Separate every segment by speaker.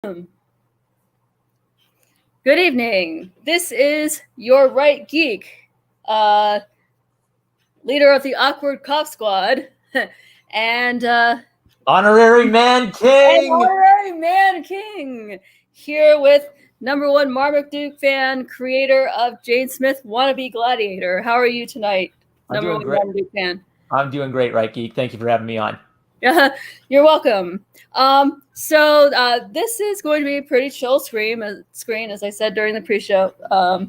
Speaker 1: Good evening. This is Your Right Geek, leader of the Awkward Cop Squad, and
Speaker 2: Honorary Man King!
Speaker 1: Honorary Man King, here with number one Marmaduke Duke fan, creator of Jane Smith Wannabe Gladiator. How are you tonight, number one Marmaduke fan?
Speaker 2: I'm doing great, Right Geek. Thank you for having me on.
Speaker 1: You're welcome. So this is going to be a pretty chill screen, as I said during the pre-show. But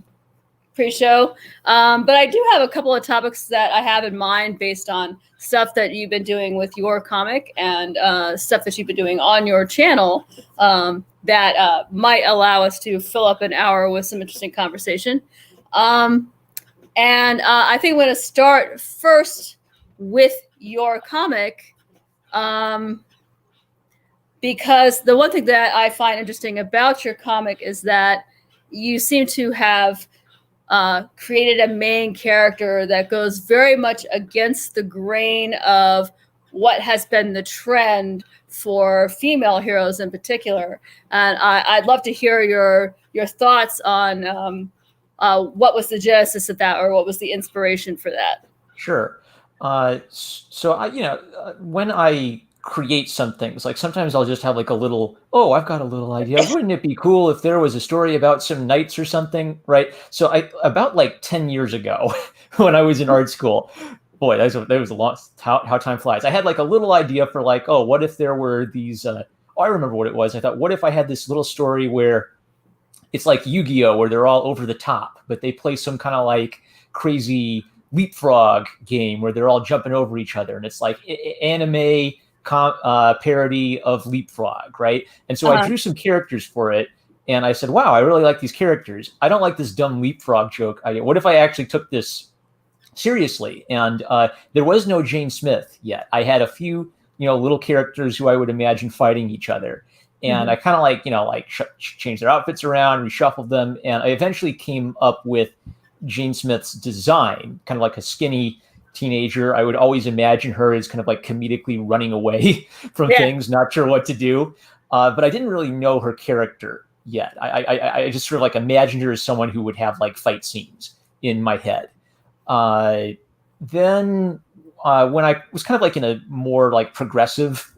Speaker 1: I do have a couple of topics that I have in mind based on stuff that you've been doing with your comic and stuff that you've been doing on your channel that might allow us to fill up an hour with some interesting conversation. And I think I'm going to start first with your comic. Because the one thing that I find interesting about your comic is that you seem to have created a main character that goes very much against the grain of what has been the trend for female heroes in particular. And I'd love to hear your thoughts on what was the genesis of that, or what was the inspiration for that.
Speaker 2: Sure. When I create some things, like sometimes I'll just have like a little, I've got a little idea. Wouldn't it be cool if there was a story about some knights or something, right? So about like 10 years ago, when I was in art school, boy, that was a lot, how time flies. I had like a little idea for like, what if there were these, I remember what it was. I thought, what if I had this little story where it's like Yu-Gi-Oh, where they're all over the top, but they play some kind of like crazy leapfrog game where they're all jumping over each other, and it's like anime parody of leapfrog, right? And so I drew some characters for it, and I said, wow, I really like these characters. I don't like this dumb leapfrog joke. What if I actually took this seriously? And there was no Jane Smith yet. I had a few little characters who I would imagine fighting each other, and I kind of changed their outfits around, reshuffled them, and I eventually came up with Jane Smith's design, kind of like a skinny teenager. I would always imagine her as kind of like comedically running away from things, not sure what to do. But I didn't really know her character yet. I just sort of like imagined her as someone who would have like fight scenes in my head. Then when I was kind of like in a more like progressive,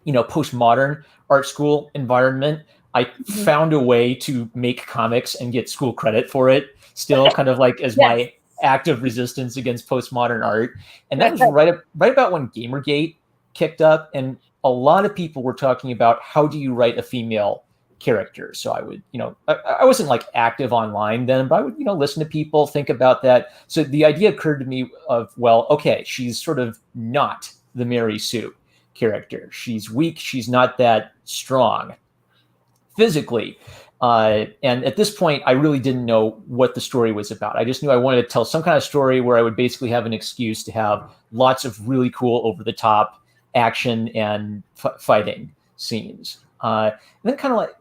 Speaker 2: postmodern art school environment, I found a way to make comics and get school credit for it, still kind of like as my act of resistance against postmodern art. And that was right about when Gamergate kicked up, and a lot of people were talking about how do you write a female character. So I would, I wasn't like active online then, but I would, listen to people, think about that. So the idea occurred to me of, well, okay, she's sort of not the Mary Sue character. She's weak. She's not that strong physically. And at this point, I really didn't know what the story was about. I just knew I wanted to tell some kind of story where I would basically have an excuse to have lots of really cool over-the-top action and fighting scenes. And then kind of like,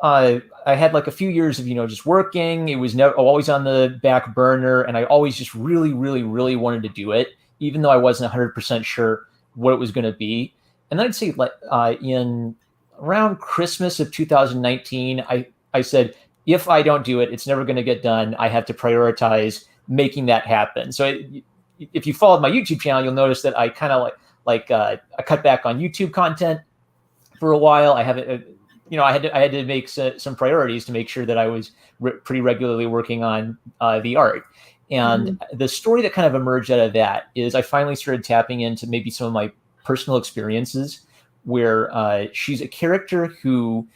Speaker 2: I had like a few years of, just working. It was always on the back burner, and I always just really, really, really wanted to do it, even though I wasn't 100% sure what it was going to be. And then I'd say like in around Christmas of 2019, I said, if I don't do it, it's never going to get done. I have to prioritize making that happen. So if you followed my YouTube channel, you'll notice that I kind of I cut back on YouTube content for a while. I haven't, I had to make some priorities to make sure that I was pretty regularly working on the art. And the story that kind of emerged out of that is I finally started tapping into maybe some of my personal experiences, where she's a character who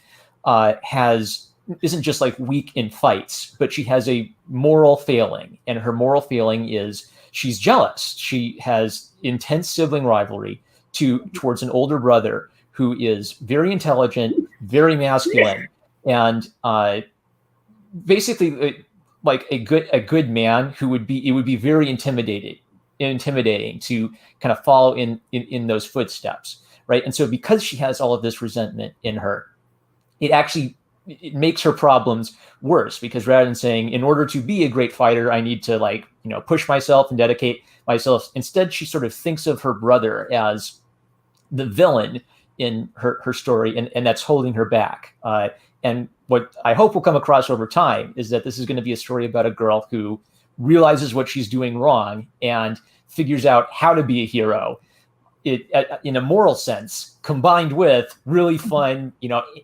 Speaker 2: isn't just like weak in fights, but she has a moral failing, and her moral failing is she's jealous. She has intense sibling rivalry towards an older brother who is very intelligent, very masculine, and basically like a good man who would be very intimidating to kind of follow in those footsteps. Right. And so because she has all of this resentment in her, it makes her problems worse, because rather than saying, in order to be a great fighter, I need to push myself and dedicate myself, instead she sort of thinks of her brother as the villain in her story, and that's holding her back. And what I hope will come across over time is that this is going to be a story about a girl who realizes what she's doing wrong and figures out how to be a hero in a moral sense, combined with really fun,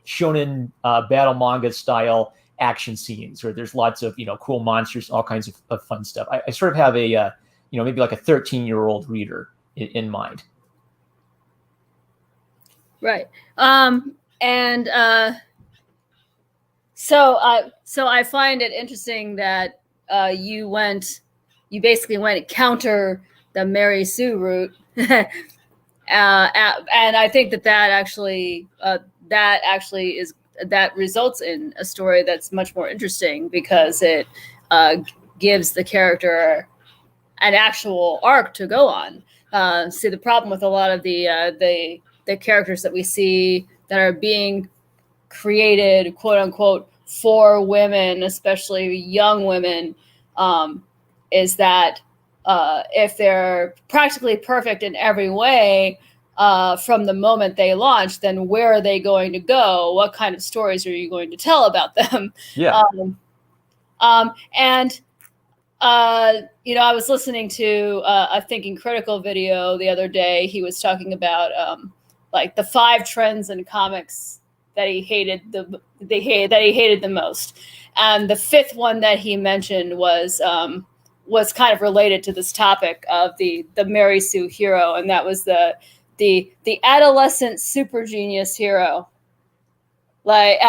Speaker 2: shonen battle manga style action scenes where there's lots of, cool monsters, all kinds of fun stuff. I sort of have a, maybe like a 13-year-old reader in mind.
Speaker 1: Right. So I find it interesting that you basically went counter the Mary Sue route. And I think that actually results in a story that's much more interesting because it gives the character an actual arc to go on. See, the problem with a lot of the characters that we see that are being created, quote unquote, for women, especially young women, is that if they're practically perfect in every way from the moment they launch, then where are they going to go? What kind of stories are you going to tell about them?
Speaker 2: Yeah.
Speaker 1: I was listening to a Thinking Critical video the other day. He was talking about like the 5 trends in comics that he hated the most, and the 5th one that he mentioned was kind of related to this topic of the Mary Sue hero, and that was the adolescent super genius hero. Like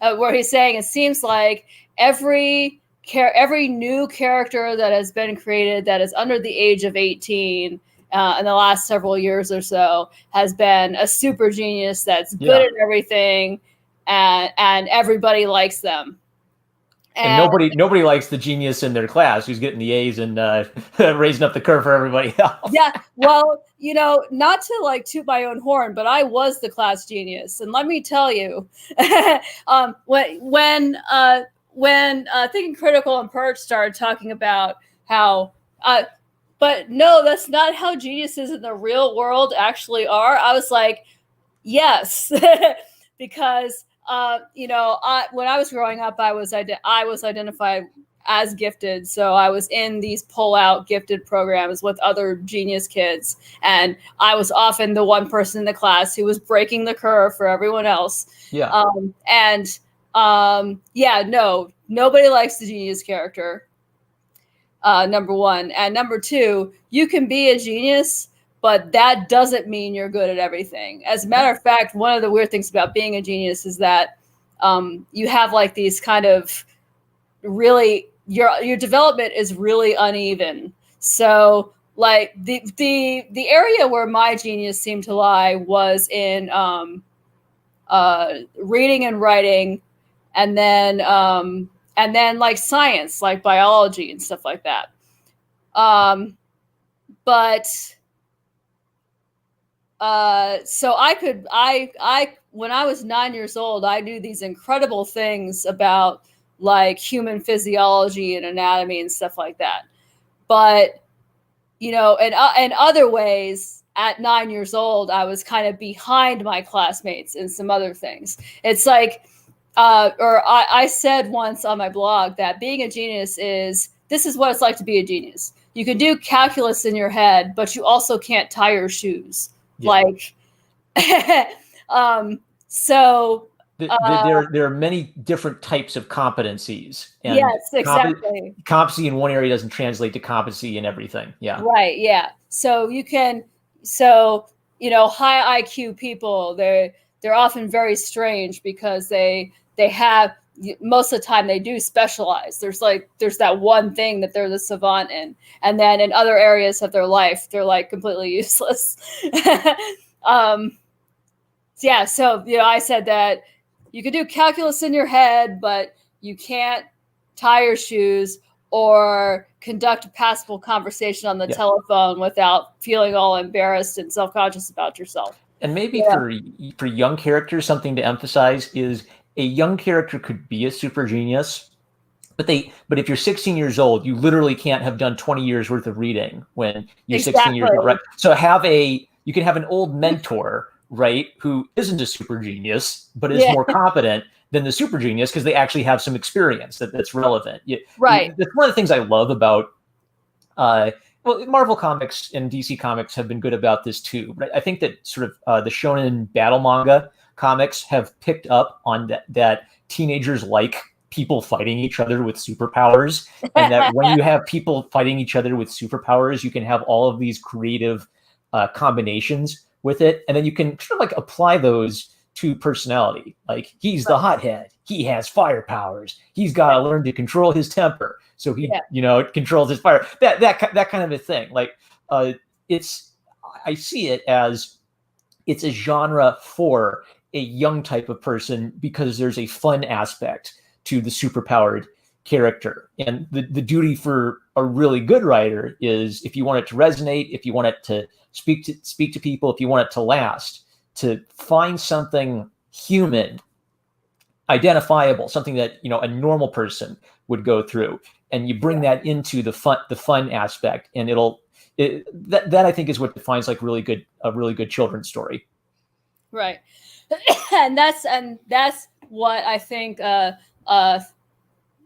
Speaker 1: where he's saying it seems like every new character that has been created that is under the age of 18 in the last several years or so has been a super genius that's good at everything, and everybody likes them.
Speaker 2: And nobody likes the genius in their class who's getting the A's and raising up the curve for everybody else.
Speaker 1: Yeah, well, not to like toot my own horn, but I was the class genius, and let me tell you, when Thinking Critical and Purge started talking about how, but no, that's not how geniuses in the real world actually are. I was like, yes, because. When I was growing up, I was identified as gifted. So I was in these pull-out gifted programs with other genius kids. And I was often the one person in the class who was breaking the curve for everyone else.
Speaker 2: Yeah.
Speaker 1: No, nobody likes the genius character. Number one. And number two, you can be a genius, but that doesn't mean you're good at everything. As a matter of fact, one of the weird things about being a genius is that you have like these kind of really, your development is really uneven. So like the area where my genius seemed to lie was in reading and writing, and then like science, like biology and stuff like that. So I when I was 9 years old, I knew these incredible things about like human physiology and anatomy and stuff like that. But, in other ways, at 9 years old, I was kind of behind my classmates in some other things. It's like, I said once on my blog that being a genius this is what it's like to be a genius. You can do calculus in your head, but you also can't tie your shoes. Yeah. Like,
Speaker 2: there are many different types of competencies. And
Speaker 1: yes, exactly.
Speaker 2: Competency in one area doesn't translate to competency in everything. Yeah.
Speaker 1: Right. Yeah. So high IQ people, they're often very strange because they have, most of the time they do specialize. There's that one thing that they're the savant in, and then in other areas of their life they're like completely useless. So I said that you could do calculus in your head, but you can't tie your shoes or conduct a passable conversation on the telephone without feeling all embarrassed and self-conscious about yourself.
Speaker 2: And maybe for young characters, something to emphasize is a young character could be a super genius, but if you're 16 years old, you literally can't have done 20 years worth of reading when you're 16 years old. Right? So you can have an old mentor right, who isn't a super genius, but is
Speaker 1: Yeah.
Speaker 2: more competent than the super genius because they actually have some experience that's relevant.
Speaker 1: Right.
Speaker 2: That's one of the things I love about, well, Marvel Comics and DC Comics have been good about this too. But I think that sort of the shonen battle manga comics have picked up on that teenagers like people fighting each other with superpowers, and that when you have people fighting each other with superpowers, you can have all of these creative combinations with it, and then you can sort of like apply those to personality. Like, he's the hothead, he has fire powers, he's got to learn to control his temper, so he controls his fire. That kind of a thing. Like, it's I see it as it's a genre for a young type of person because there's a fun aspect to the superpowered character. And the duty for a really good writer is, if you want it to resonate, if you want it to speak to people, if you want it to last, to find something human, identifiable, something that a normal person would go through, and you bring that into the fun aspect, and that I think is what defines like a really good children's story.
Speaker 1: Right. and that's what I think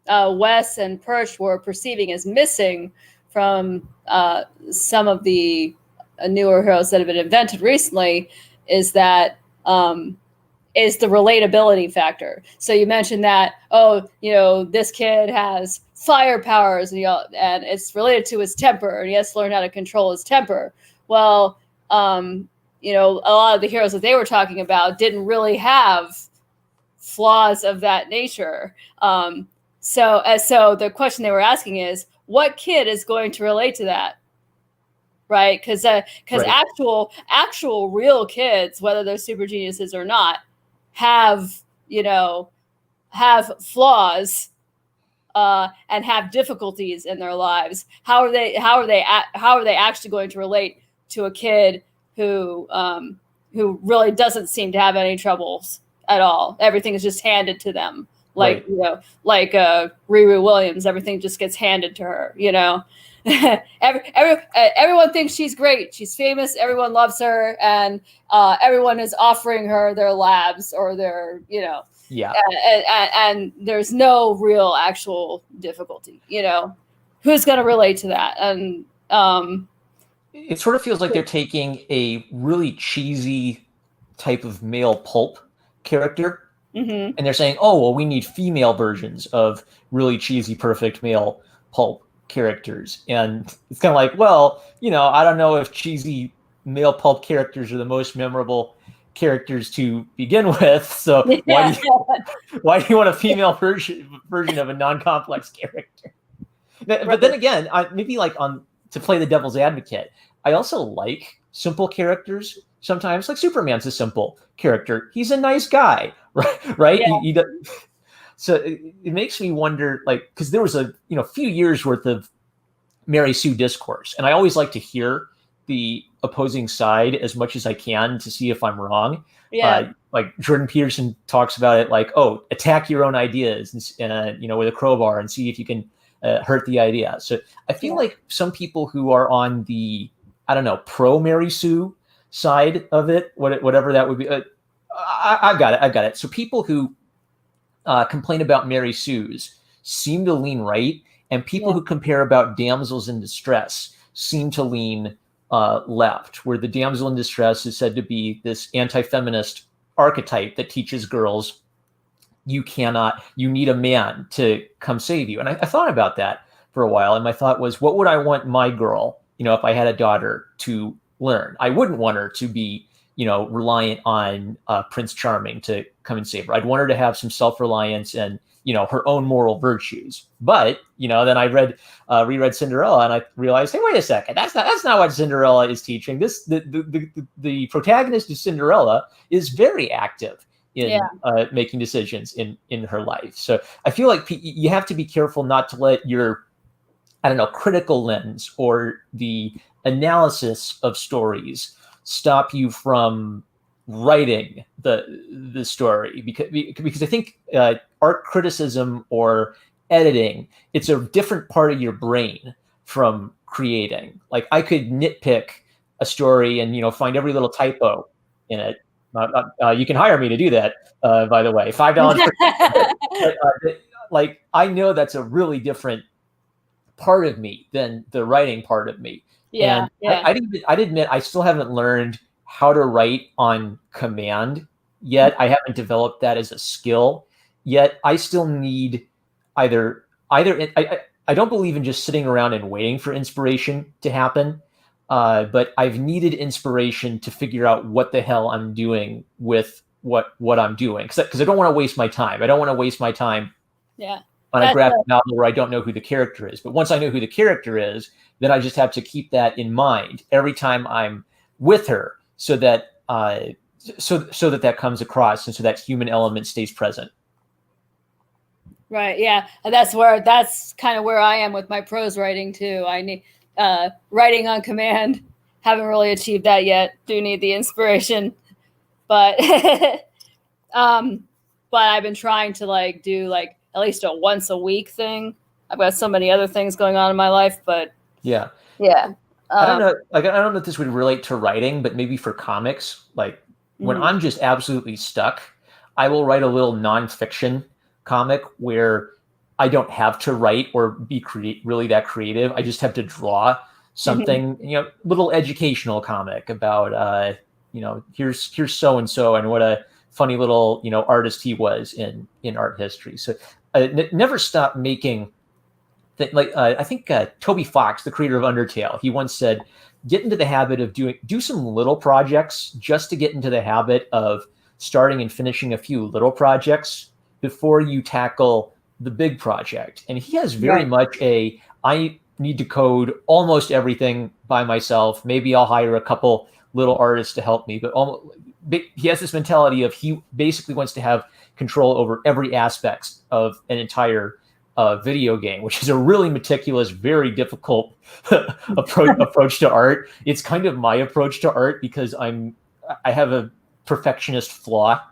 Speaker 1: Wes and Perch were perceiving as missing from some of the newer heroes that have been invented recently, is that is the relatability factor. So you mentioned that, this kid has fire powers, and it's related to his temper, and he has to learn how to control his temper. Well, a lot of the heroes that they were talking about didn't really have flaws of that nature. So the question they were asking is, what kid is going to relate to that? Right? Because
Speaker 2: Right.
Speaker 1: actual real kids, whether they're super geniuses or not, have flaws and have difficulties in their lives. How are they actually going to relate to a kid who really doesn't seem to have any troubles at all? Everything is just handed to them. Like,
Speaker 2: Right.
Speaker 1: like Riri Williams, everything just gets handed to her, everyone thinks she's great. She's famous. Everyone loves her. And everyone is offering her their labs or their,
Speaker 2: Yeah.
Speaker 1: and there's no real actual difficulty, who's going to relate to that? And
Speaker 2: it sort of feels like they're taking a really cheesy type of male pulp character,
Speaker 1: mm-hmm.
Speaker 2: and they're saying, oh, well, we need female versions of really cheesy, perfect male pulp characters. And it's kind of like, well, I don't know if cheesy male pulp characters are the most memorable characters to begin with. So why do you want a female version of a non-complex character? But then again, maybe like to play the devil's advocate, I also like simple characters sometimes. Like, Superman's a simple character. He's a nice guy, right?
Speaker 1: Yeah.
Speaker 2: So it makes me wonder, like, because there was a few years worth of Mary Sue discourse, and I always like to hear the opposing side as much as I can to see if I'm wrong.
Speaker 1: Yeah.
Speaker 2: Like, Jordan Peterson talks about it like, oh, attack your own ideas, and with a crowbar, and see if you can hurt the idea. So I feel like some people who are on the, I don't know, pro Mary Sue side of it, whatever that would be, I've got it. So people who complain about Mary Sue's seem to lean right, and people who compare about damsels in distress seem to lean left, where the damsel in distress is said to be this anti-feminist archetype that teaches girls you need a man to come save you. And I thought about that for a while, and my thought was, what would I want my girl, if I had a daughter, to learn? I wouldn't want her to be, reliant on Prince Charming to come and save her. I'd want her to have some self-reliance and, her own moral virtues. But, then I reread Cinderella, and I realized, hey, wait a second, that's not what Cinderella is teaching. The protagonist of Cinderella is very active in making decisions in her life. So I feel like you have to be careful not to let your, I don't know, critical lens or the analysis of stories stop you from writing the story, because I think art criticism or editing, it's a different part of your brain from creating. Like, I could nitpick a story and find every little typo in it, You can hire me to do that. By the way, $5 per. But, like, I know that's a really different part of me than the writing part of me.
Speaker 1: Yeah,
Speaker 2: And
Speaker 1: yeah.
Speaker 2: I'd admit I still haven't learned how to write on command yet. I haven't developed that as a skill yet. I still need either I don't believe in just sitting around and waiting for inspiration to happen. But I've needed inspiration to figure out what the hell I'm doing with what I'm doing, because I don't want to waste my time. I don't want to waste my time
Speaker 1: Yeah.
Speaker 2: on a graphic novel where I don't know who the character is. But once I know who the character is, then I just have to keep that in mind every time I'm with her, so that that comes across, and so that human element stays present.
Speaker 1: Right. Yeah. And that's kind of where I am with my prose writing too. I need writing on command. Haven't really achieved that yet. Do need the inspiration, but but I've been trying to like do like at least a once a week thing. I've got so many other things going on in my life, but
Speaker 2: yeah.
Speaker 1: I
Speaker 2: don't know. Like, I don't know if this would relate to writing, but maybe for comics, like when I'm just absolutely stuck, I will write a little nonfiction comic where I don't have to write or be really that creative. I just have to draw something, little educational comic about, here's so and so, and what a funny little artist he was in art history. So never stop making. I think Toby Fox, the creator of Undertale, he once said, get into the habit of do some little projects just to get into the habit of starting and finishing a few little projects before you tackle the big project. And he has very much I need to code almost everything by myself. Maybe I'll hire a couple little artists to help me, but he has this mentality of he basically wants to have control over every aspect of an entire video game, which is a really meticulous, very difficult approach to art. It's kind of my approach to art, because I have a perfectionist flaw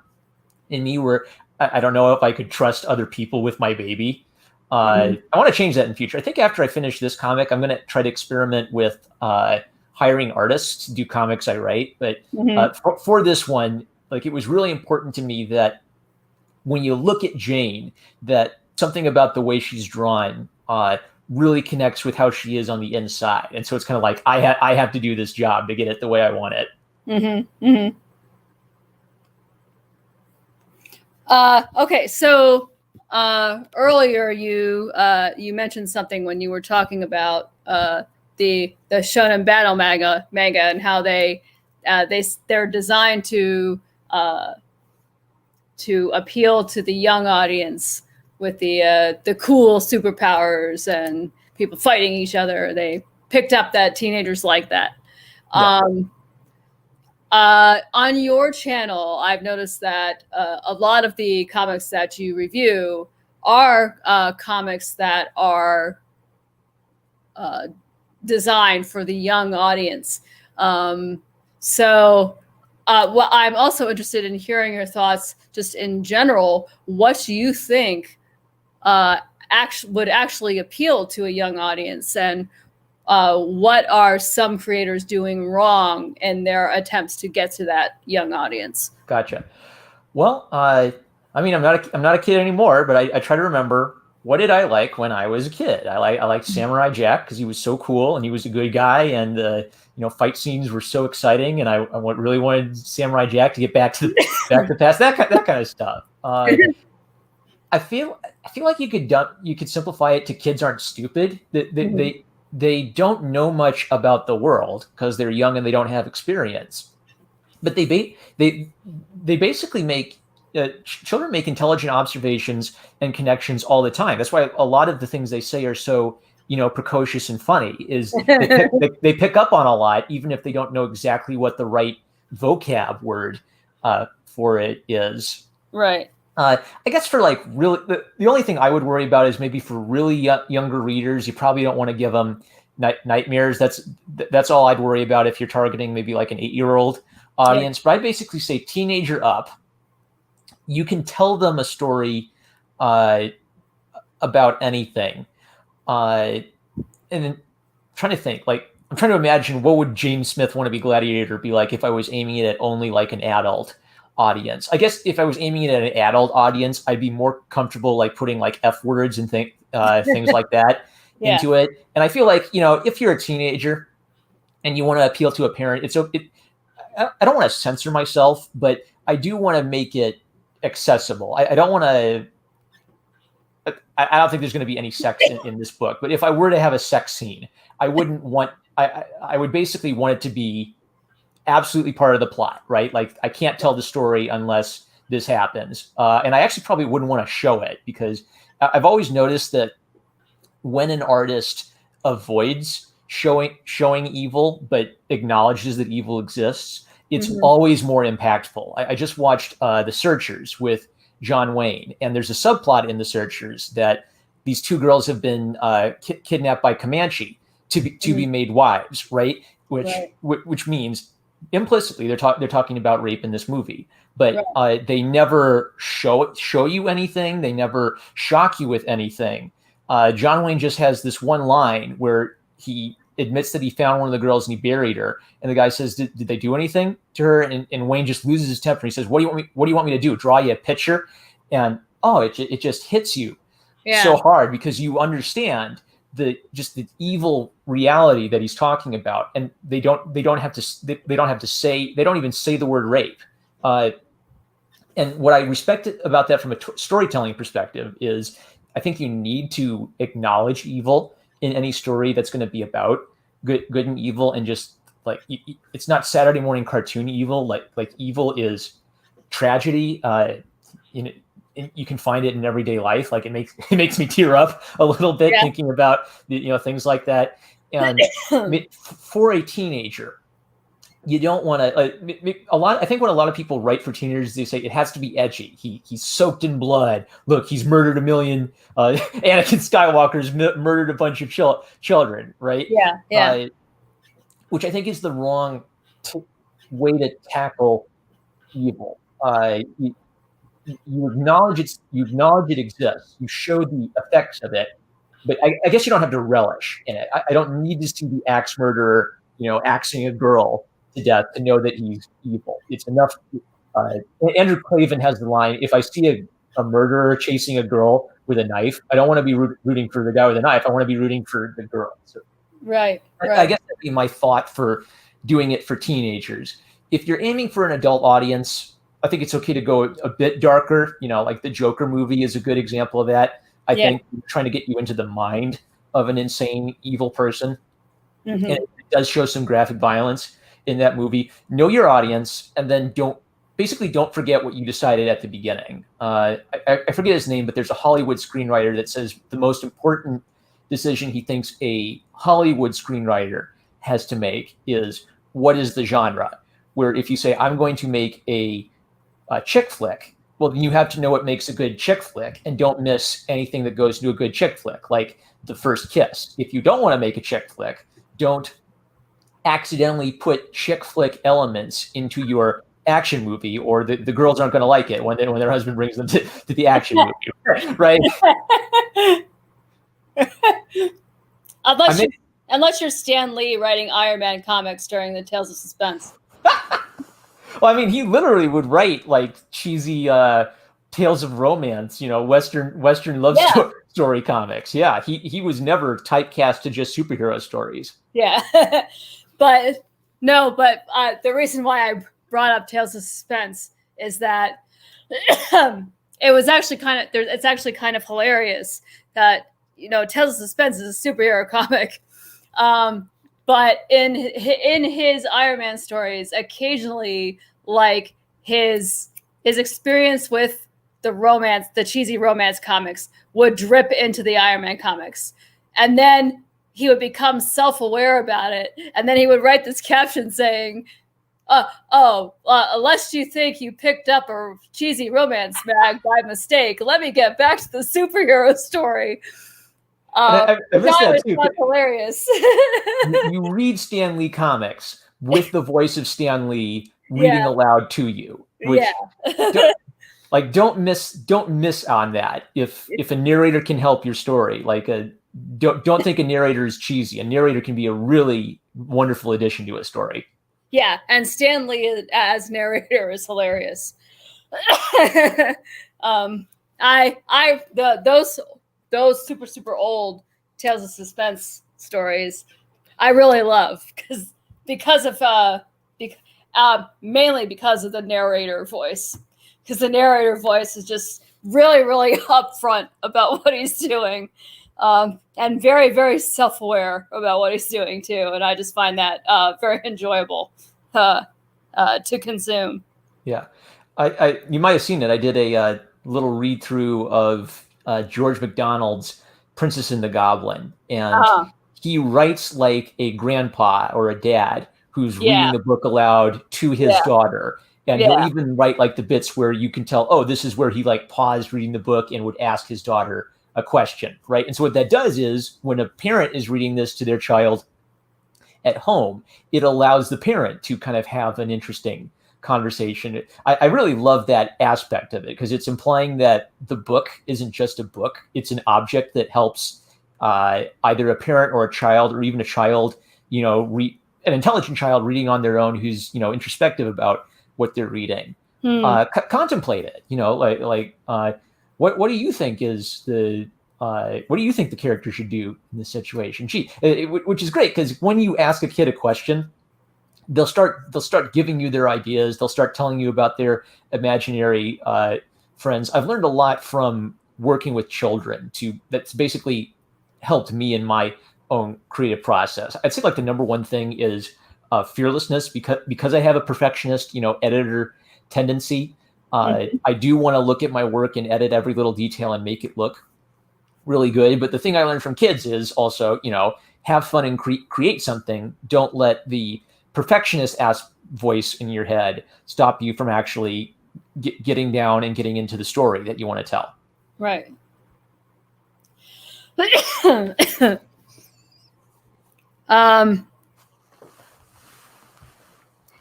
Speaker 2: in me where I don't know if I could trust other people with my baby. I want to change that in the future. I think after I finish this comic, I'm going to try to experiment with hiring artists to do comics I write. But for this one, like, it was really important to me that when you look at Jane, that something about the way she's drawn really connects with how she is on the inside. And so it's kind of like, I have to do this job to get it the way I want it.
Speaker 1: Okay, so earlier you mentioned something when you were talking about the Shonen Battle manga and how they're designed to appeal to the young audience with the cool superpowers and people fighting each other. They picked up that teenagers like that.
Speaker 2: Yeah.
Speaker 1: On your channel, I've noticed that a lot of the comics that you review are comics that are designed for the young audience. So I'm also interested in hearing your thoughts just in general. What do you think would actually appeal to a young audience, and what are some creators doing wrong in their attempts to get to that young audience?
Speaker 2: Gotcha. Well, I mean, I'm not a kid anymore, but I try to remember, what did I like when I was a kid? I liked Samurai Jack because he was so cool and he was a good guy, and fight scenes were so exciting, and I really wanted Samurai Jack to get back to the past, that kind of stuff. I feel like you could simplify it to kids aren't stupid. They don't know much about the world because they're young and they don't have experience. But they basically make children make intelligent observations and connections all the time. That's why a lot of the things they say are so precocious and funny. Is they pick up on a lot, even if they don't know exactly what the right vocab word for it is.
Speaker 1: Right.
Speaker 2: I guess for like really, the only thing I would worry about is maybe for really younger readers, you probably don't want to give them nightmares. That's all I'd worry about if you're targeting maybe like an 8-year-old audience. Right. But I basically say teenager up. You can tell them a story about anything. And then trying to think, like, I'm trying to imagine what would James Smith Want to Be Gladiator be like if I was aiming it at only like an adult. audience. I guess if I was aiming it at an adult audience, I'd be more comfortable like putting like F words and things like that into it. And I feel like, if you're a teenager and you want to appeal to a parent, I don't want to censor myself, but I do want to make it accessible. I don't want to. I don't think there's going to be any sex in this book. But if I were to have a sex scene, I wouldn't want. I would basically want it to be absolutely part of the plot, right? Like I can't tell the story unless this happens, and I actually probably wouldn't want to show it because I've always noticed that when an artist avoids showing evil but acknowledges that evil exists, it's always more impactful. I just watched The Searchers with John Wayne, and there's a subplot in The Searchers that these two girls have been kidnapped by Comanche to be made wives, right? Which means implicitly they're talking about rape in this movie, but they never show you anything. They never shock you with anything. John Wayne just has this one line where he admits that he found one of the girls and he buried her. And the guy says, did they do anything to her? And Wayne just loses his temper. He says, what do you want me to do? Draw you a picture? And it just hits you so hard because you understand the evil reality that he's talking about. And they don't even say the word rape. And what I respect about that from a storytelling perspective is I think you need to acknowledge evil in any story that's going to be about good and evil, and just like it's not Saturday morning cartoon evil. Like evil is tragedy. You can find it in everyday life. Like it makes me tear up a little bit thinking about things like that. And for a teenager, you don't want to I think when a lot of people write for teenagers, they say it has to be edgy. He's soaked in blood. Look, he's murdered a million. Anakin Skywalker's murdered a bunch of children, right?
Speaker 1: Yeah.
Speaker 2: Which I think is the wrong way to tackle evil. You acknowledge it exists. You show the effects of it, but I guess you don't have to relish in it. I don't need to see the axe murderer, axing a girl to death to know that he's evil. It's enough. Andrew Clavin has the line, if I see a murderer chasing a girl with a knife, I don't want to be rooting for the guy with a knife. I want to be rooting for the girl. So,
Speaker 1: right.
Speaker 2: I guess that'd be my thought for doing it for teenagers. If you're aiming for an adult audience, I think it's okay to go a bit darker. Like the Joker movie is a good example of that. I think trying to get you into the mind of an insane, evil person. And it does show some graphic violence in that movie. Know your audience, and then don't forget what you decided at the beginning. I forget his name, but there's a Hollywood screenwriter that says the most important decision he thinks a Hollywood screenwriter has to make is what is the genre. Where if you say, I'm going to make a chick flick, well, then you have to know what makes a good chick flick and don't miss anything that goes into a good chick flick, like the first kiss. If you don't want to make a chick flick, don't accidentally put chick flick elements into your action movie, or the girls aren't going to like it when their husband brings them to the action movie, right?
Speaker 1: Unless you're Stan Lee writing Iron Man comics during the Tales of Suspense.
Speaker 2: Well, I mean, he literally would write like cheesy tales of romance, Western love story comics. Yeah, he was never typecast to just superhero stories.
Speaker 1: Yeah, but the reason why I brought up Tales of Suspense is that it was actually it's actually kind of hilarious that Tales of Suspense is a superhero comic. But in his Iron Man stories, occasionally, like his experience with the cheesy romance comics would drip into the Iron Man comics, and then he would become self-aware about it, and then he would write this caption saying, "Unless you think you picked up a cheesy romance mag by mistake, let me get back to the superhero story."
Speaker 2: I missed that too.
Speaker 1: Hilarious.
Speaker 2: You read Stan Lee comics with the voice of Stan Lee reading aloud to you, which don't miss on that. If a narrator can help your story, don't think a narrator is cheesy. A narrator can be a really wonderful addition to a story.
Speaker 1: Yeah, and Stan Lee as narrator is hilarious. Those super old Tales of Suspense stories I really love because of mainly because of the narrator voice, because the narrator voice is just really upfront about what he's doing, and very self-aware about what he's doing too, and I just find that very enjoyable to consume.
Speaker 2: Yeah, you might have seen it. I did a little read through of George MacDonald's Princess and the Goblin, and
Speaker 1: uh,
Speaker 2: he writes like a grandpa or a dad who's
Speaker 1: yeah
Speaker 2: reading the book aloud to his
Speaker 1: yeah
Speaker 2: daughter. And he'll
Speaker 1: yeah
Speaker 2: even write like the bits where you can tell, oh, this is where he like paused reading the book and would ask his daughter a question, right? And so what that does is when a parent is reading this to their child at home, it allows the parent to kind of have an interesting conversation. I really love that aspect of it because it's implying that the book isn't just a book, it's an object that helps either a parent or a child, or even a child, an intelligent child reading on their own who's, introspective about what they're reading. Contemplate it, what do you think is what do you think the character should do in this situation? Which is great because when you ask a kid a question, they'll start giving you their ideas. They'll start telling you about their imaginary friends. I've learned a lot from working with children that's basically helped me in my own creative process. I'd say like the number one thing is fearlessness, because I have a perfectionist, editor tendency. I do want to look at my work and edit every little detail and make it look really good. But the thing I learned from kids is also, have fun and create something. Don't let the perfectionist voice in your head stop you from actually getting down and getting into the story that you want to tell.
Speaker 1: Right.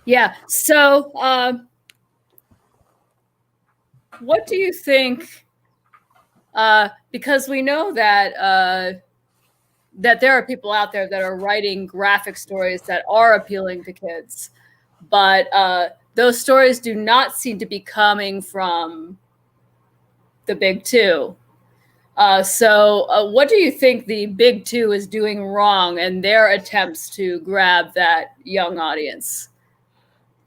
Speaker 1: Yeah. So, what do you think? Because we know that that there are people out there that are writing graphic stories that are appealing to kids, but those stories do not seem to be coming from the big two. So what do you think the big two is doing wrong in their attempts to grab that young audience?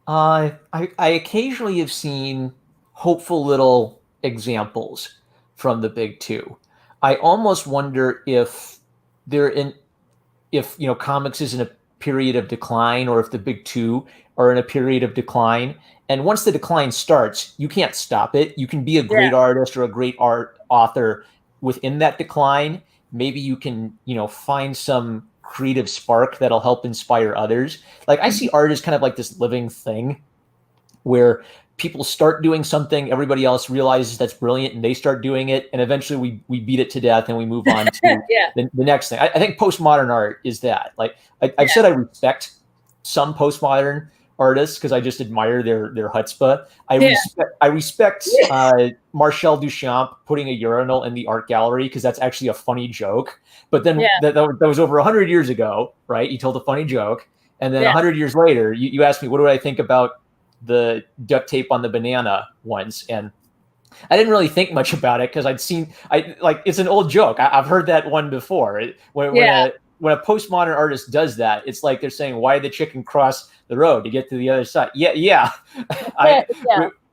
Speaker 2: I occasionally have seen hopeful little examples from the big two. I almost wonder if comics is in a period of decline, or if the big two are in a period of decline. And once the decline starts, you can't stop it. You can be a great artist or a great art author within that decline. Maybe you can, find some creative spark that'll help inspire others. Like I see art as kind of like this living thing where people start doing something, everybody else realizes that's brilliant, and they start doing it, and eventually we beat it to death and we move on to the next thing. I think postmodern art is that. Like I've said I respect some postmodern artists because I just admire their chutzpah. I respect Marcel Duchamp putting a urinal in the art gallery because that's actually a funny joke. But then that was over 100 years ago, right? He told a funny joke. And then 100 years later, you asked me, what do I think about the duct tape on the banana ones? And I didn't really think much about it because it's an old joke. I've heard that one before. When a postmodern artist does that, it's like they're saying, why did the chicken cross the road to get to the other side?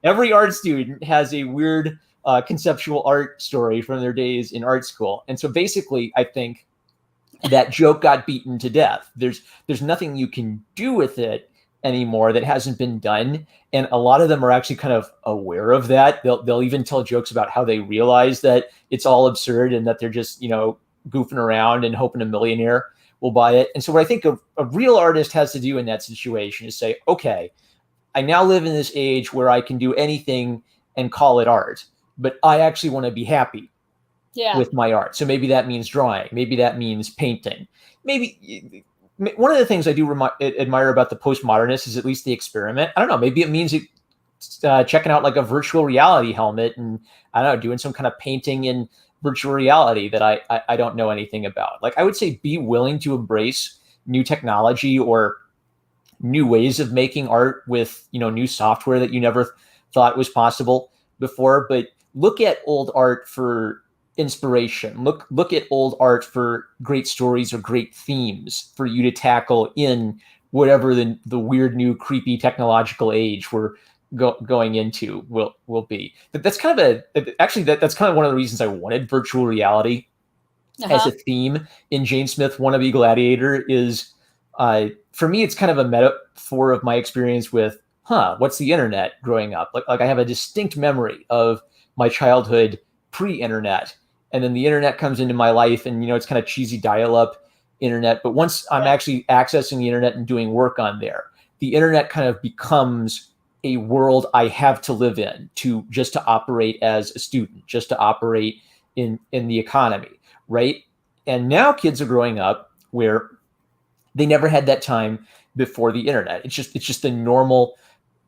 Speaker 2: Every art student has a weird conceptual art story from their days in art school. And so basically, I think that joke got beaten to death. There's nothing you can do with it anymore that hasn't been done. And a lot of them are actually kind of aware of that. They'll even tell jokes about how they realize that it's all absurd and that they're just, goofing around and hoping a millionaire will buy it. And so what I think a real artist has to do in that situation is say, okay, I now live in this age where I can do anything and call it art, but I actually want to be happy with my art. So maybe that means drawing. Maybe that means painting. Maybe one of the things I do admire about the postmodernists is at least the experiment. I don't know. Maybe it means checking out like a virtual reality helmet and I don't know, doing some kind of painting in virtual reality that I don't know anything about. Like I would say, be willing to embrace new technology or new ways of making art with, new software that you never thought was possible before. But look at old art for inspiration. Look at old art for great stories or great themes for you to tackle in whatever the weird new creepy technological age we're going into will be. But that's kind of that's kind of one of the reasons I wanted virtual reality as a theme in Jane Smith Wannabe Gladiator. Is for me, it's kind of a metaphor of my experience with what's the internet growing up. Like I have a distinct memory of my childhood pre-internet, and then the internet comes into my life, and it's kind of cheesy dial-up internet. But once I'm actually accessing the internet and doing work on there, the internet kind of becomes a world I have to live in just to operate as a student, just to operate in the economy, right? And now kids are growing up where they never had that time before the internet. It's just a normal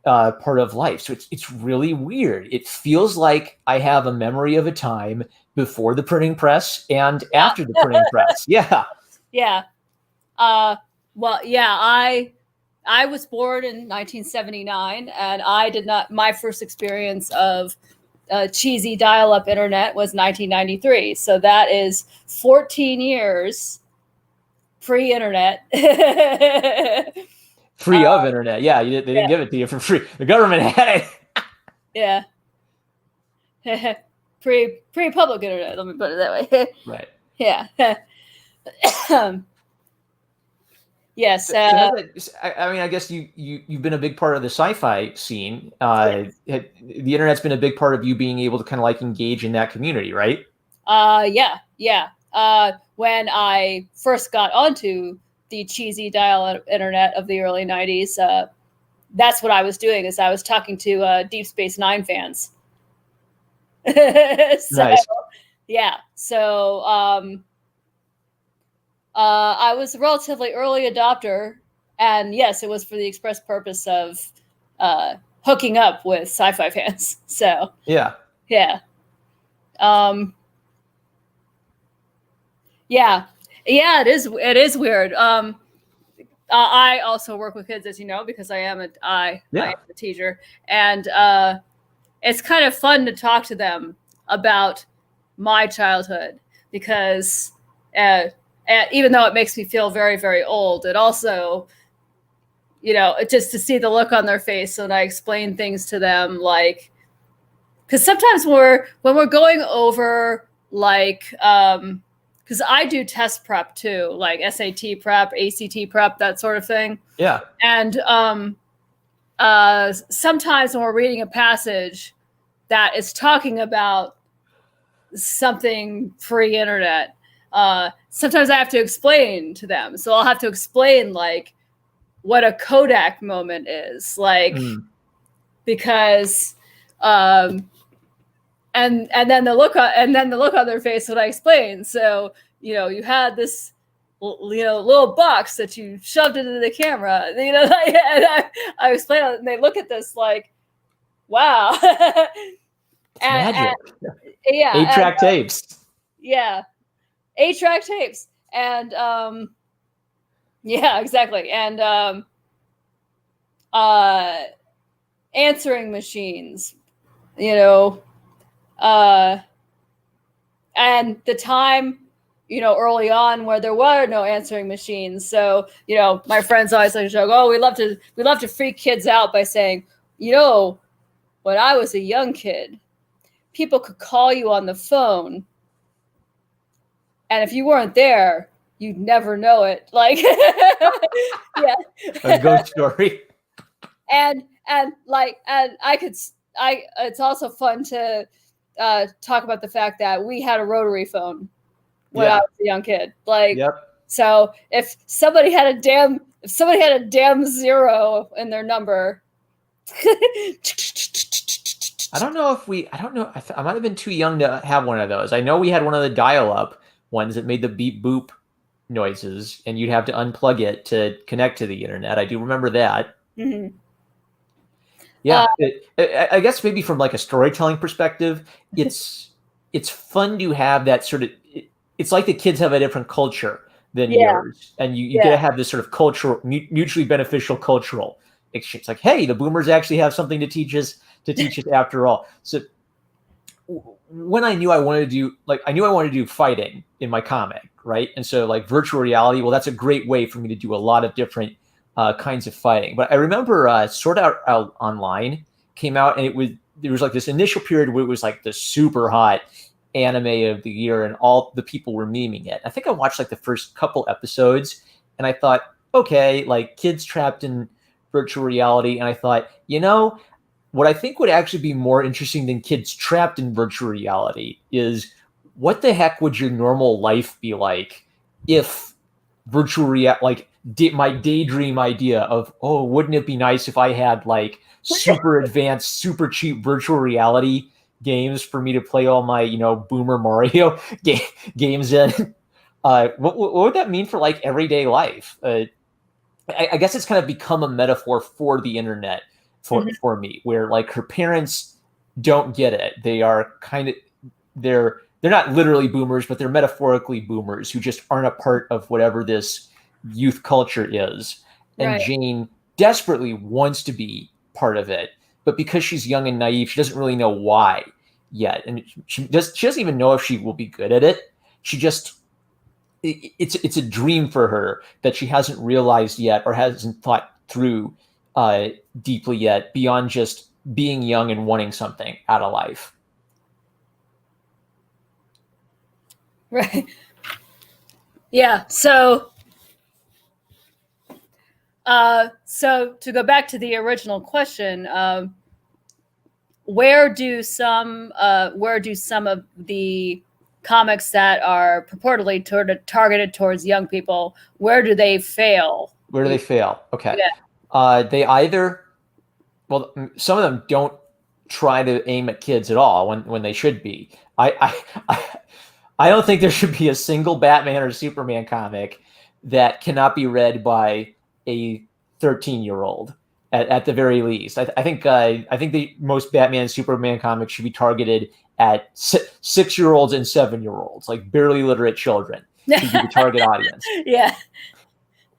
Speaker 2: part of life. So it's really weird. It feels like I have a memory of a time before the printing press and after the printing press. Yeah.
Speaker 1: Yeah. Well, yeah, I was born in 1979, and I did not, my first experience of cheesy dial-up internet was 1993. So that is 14 years pre-internet.
Speaker 2: Free of internet. Yeah, they didn't give it to you for free. The government had
Speaker 1: it. Yeah. Pre-public internet, let me put it that way.
Speaker 2: Right.
Speaker 1: Yeah. Yes.
Speaker 2: I mean, I guess you've been a big part of the sci-fi scene.
Speaker 1: Yes.
Speaker 2: The internet's been a big part of you being able to kind of like engage in that community, right?
Speaker 1: Yeah. When I first got onto the cheesy dial internet of the early 90s, that's what I was doing, is I was talking to Deep Space Nine fans.
Speaker 2: Nice.
Speaker 1: Yeah. So I was a relatively early adopter, and yes, it was for the express purpose of hooking up with sci-fi fans. So
Speaker 2: yeah.
Speaker 1: Yeah, it is weird. I also work with kids, as you know, because I am a teacher, and it's kind of fun to talk to them about my childhood, because even though it makes me feel very, very old, it also, just to see the look on their face when I explain things to them, like, because sometimes when we're going over, like, because I do test prep too, like SAT prep, ACT prep, that sort of thing.
Speaker 2: Yeah.
Speaker 1: And sometimes when we're reading a passage that is talking about something pre-internet, sometimes I have to explain to them. So I'll have to explain, like, what a Kodak moment is, like, because and then the look on their face when I explain. So you had this little box that you shoved into the camera, and I explain it, and they look at this like, wow.
Speaker 2: Magic.
Speaker 1: Yeah.
Speaker 2: 8-track tapes.
Speaker 1: Yeah. 8-track tapes. And yeah, exactly. And answering machines, and the time, early on, where there were no answering machines. So, my friends always like to joke, oh, we love to freak kids out by saying, when I was a young kid, people could call you on the phone, and if you weren't there, you'd never know it. Like, yeah,
Speaker 2: a ghost story.
Speaker 1: And it's also fun to talk about the fact that we had a rotary phone when I was a young kid. Like, so if somebody had a damn zero in their number.
Speaker 2: I don't know. I might have been too young to have one of those. I know we had one of the dial-up ones that made the beep boop noises, and you'd have to unplug it to connect to the internet. I do remember that.
Speaker 1: Mm-hmm.
Speaker 2: Yeah, I guess maybe from like a storytelling perspective, it's fun to have that sort of. It's like the kids have a different culture than yours, and you get to have this sort of cultural, mutually beneficial cultural it's like, hey, the boomers actually have something to teach us after all. So when I knew I wanted to do fighting in my comic, right? And so like virtual reality, well, that's a great way for me to do a lot of different kinds of fighting. But I remember Sword Art Online came out, and there was like this initial period where it was like the super hot anime of the year, and all the people were memeing it. I think I watched like the first couple episodes, and I thought, okay, like kids trapped in virtual reality, and I thought, what I think would actually be more interesting than kids trapped in virtual reality is what the heck would your normal life be like if virtual reality, like my daydream idea of, oh, wouldn't it be nice if I had like super advanced, super cheap virtual reality games for me to play all my, boomer Mario games in? What would that mean for like everyday life? I guess it's kind of become a metaphor for the internet for me, where like her parents don't get it. They are they're not literally boomers, but they're metaphorically boomers who just aren't a part of whatever this youth culture is. And
Speaker 1: Right.
Speaker 2: Jane desperately wants to be part of it, but because she's young and naive, she doesn't really know why yet. And she doesn't even know if she will be good at it. It's a dream for her that she hasn't realized yet, or hasn't thought through deeply yet, beyond just being young and wanting something out of life.
Speaker 1: Right. Yeah. So to go back to the original question, where do some of the comics that are purportedly targeted towards young people, where do they fail?
Speaker 2: Where do they fail? Okay.
Speaker 1: Yeah.
Speaker 2: They either, well, some of them don't try to aim at kids at all when they should be. I don't think there should be a single Batman or Superman comic that cannot be read by a 13-year-old at the very least. I think the most Batman and Superman comics should be targeted at 6-year-olds and 7-year-olds, like barely literate children, should be the target audience.
Speaker 1: Yeah.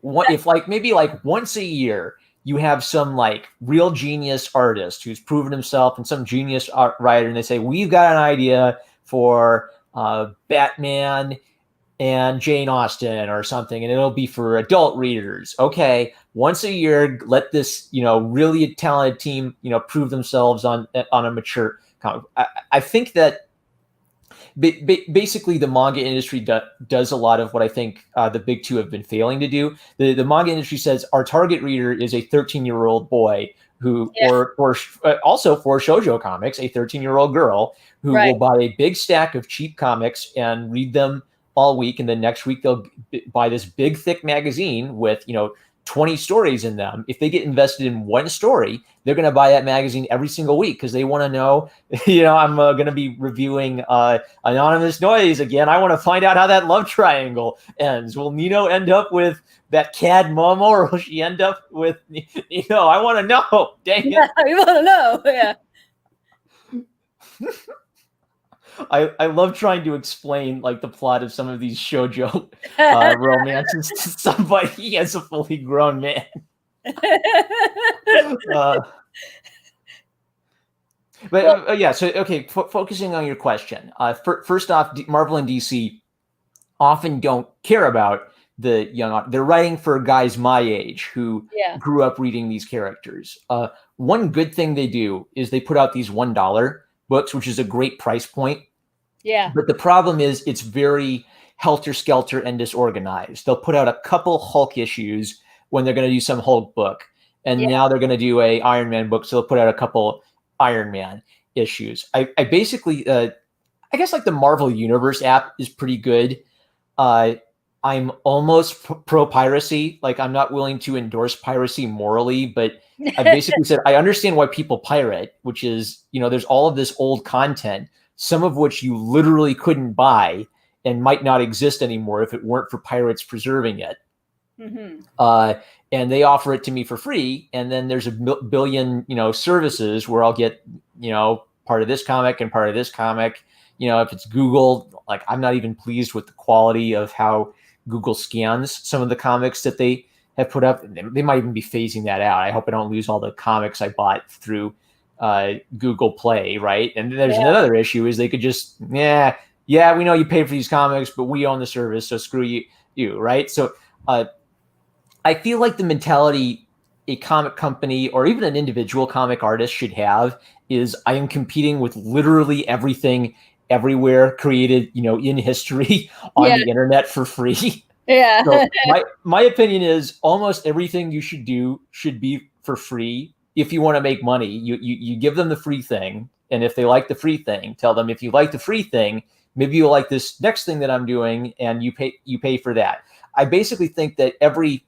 Speaker 2: If like maybe like once a year you have some like real genius artist who's proven himself, and some genius art writer, and they say, we've got an idea for Batman and Jane Austen or something, and it'll be for adult readers. Okay, once a year, let this really talented team prove themselves on a mature comic. I think that basically the manga industry does a lot of what I think the big two have been failing to do. The manga industry says our target reader is a 13-year-old boy who, or also for shoujo comics, a 13-year-old girl who will buy a big stack of cheap comics and read them all week, and then next week they'll buy this big thick magazine with 20 stories in them. If they get invested in one story, they're going to buy that magazine every single week because they want to know, I'm going to be reviewing Anonymous Noise again. I want to find out how that love triangle ends. Will Nino end up with that cad Momo, or will she end up with, I want to know. Dang it.
Speaker 1: Yeah, I want to know. Yeah.
Speaker 2: I love trying to explain like the plot of some of these shoujo romances to somebody as a fully grown man. So okay, focusing on your question. First off, Marvel and DC often don't care about the young. They're writing for guys my age who grew up reading these characters. One good thing they do is they put out these $1 books, which is a great price point.
Speaker 1: Yeah.
Speaker 2: But the problem is it's very helter-skelter and disorganized. They'll put out a couple Hulk issues when they're going to do some Hulk book. And now they're going to do a Iron Man book, so they'll put out a couple Iron Man issues. I basically, I guess like the Marvel Universe app is pretty good. I'm almost pro-piracy. Like I'm not willing to endorse piracy morally, but I basically said, I understand why people pirate, which is, there's all of this old content, some of which you literally couldn't buy and might not exist anymore if it weren't for pirates preserving it. Mm-hmm. And they offer it to me for free. And then there's a billion, services where I'll get, part of this comic and part of this comic. If it's Google, like I'm not even pleased with the quality of how Google scans some of the comics that they have put up. They might even be phasing that out. I hope I don't lose all the comics I bought through Google Play, right? And there's another issue is they could just, yeah, we know you paid for these comics, but we own the service, so screw you, right? So I feel like the mentality a comic company or even an individual comic artist should have is I am competing with literally everything everywhere created, in history on the internet for free.
Speaker 1: Yeah.
Speaker 2: So my opinion is almost everything you should do should be for free. If you want to make money, you give them the free thing. And if they like the free thing, tell them, if you like the free thing, maybe you'll like this next thing that I'm doing, and you pay for that. I basically think that every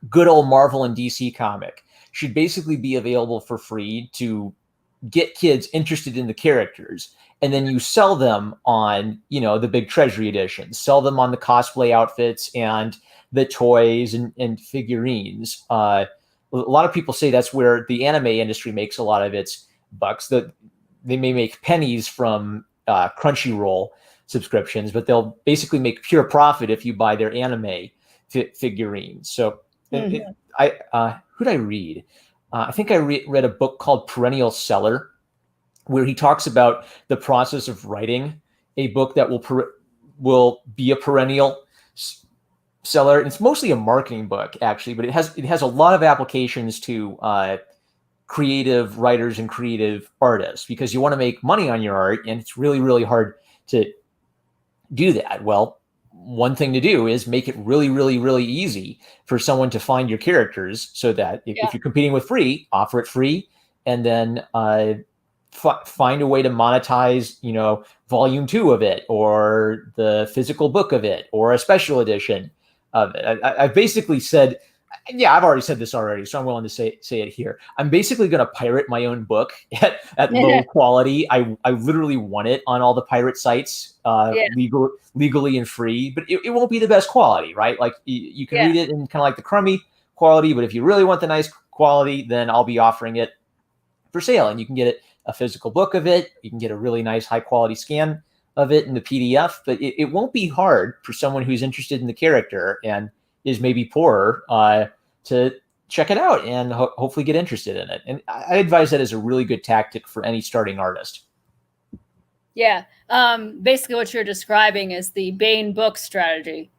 Speaker 2: good old Marvel and DC comic should basically be available for free to get kids interested in the characters. And then you sell them on, the big treasury editions, sell them on the cosplay outfits and the toys and figurines. A lot of people say that's where the anime industry makes a lot of its bucks. That they may make pennies from Crunchyroll subscriptions, but they'll basically make pure profit if you buy their anime figurines. So who'd I read? I think I read a book called Perennial Seller, where he talks about the process of writing a book that will be a perennial seller. It's mostly a marketing book, actually, but it has a lot of applications to creative writers and creative artists, because you want to make money on your art, and it's really, really hard to do that. Well, one thing to do is make it really, really, really easy for someone to find your characters, so that if you're competing with free, offer it free, and then find a way to monetize, volume 2 of it, or the physical book of it, or a special edition of it. I've basically said, I've already said this already, so I'm willing to say it here. I'm basically going to pirate my own book at low quality. I literally want it on all the pirate sites, legally and free, but it won't be the best quality, right? Like you can read it in kind of like the crummy quality, but if you really want the nice quality, then I'll be offering it for sale, and you can get a physical book of it. You can get a really nice high quality scan of it in the PDF, but it won't be hard for someone who's interested in the character and is maybe poorer to check it out and hopefully get interested in it. And I advise that as a really good tactic for any starting artist.
Speaker 1: Yeah. Basically what you're describing is the Baen Books strategy.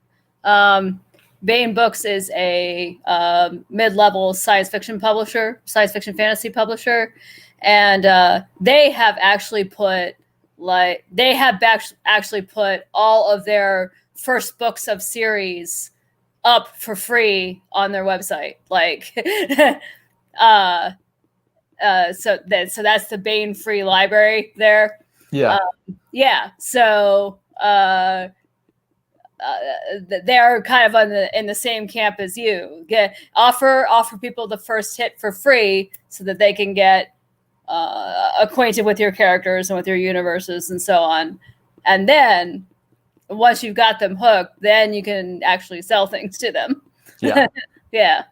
Speaker 1: Baen Books is a mid-level science fiction fantasy publisher. And they have actually put all of their first books of series up for free on their website. So that's the Baen free library there.
Speaker 2: Yeah.
Speaker 1: So they're kind of in the same camp as you. Offer people the first hit for free so that they can get acquainted with your characters and with your universes and so on. And then once you've got them hooked, then you can actually sell things to them.
Speaker 2: Yeah.
Speaker 1: Yeah.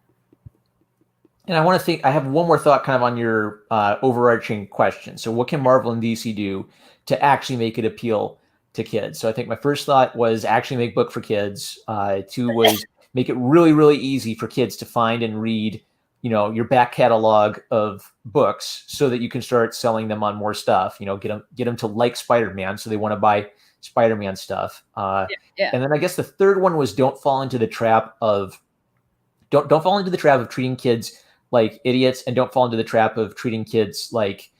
Speaker 2: And I have one more thought kind of on your overarching question. So what can Marvel and DC do to actually make it appeal to kids? So I think my first thought was actually make book for kids. 2 was make it really, really easy for kids to find and read, your back catalog of books, so that you can start selling them on more stuff. Get them to like Spider-Man, so they want to buy Spider-Man stuff. And then I guess the third one was don't fall into the trap of treating kids like idiots, and don't fall into the trap of treating kids like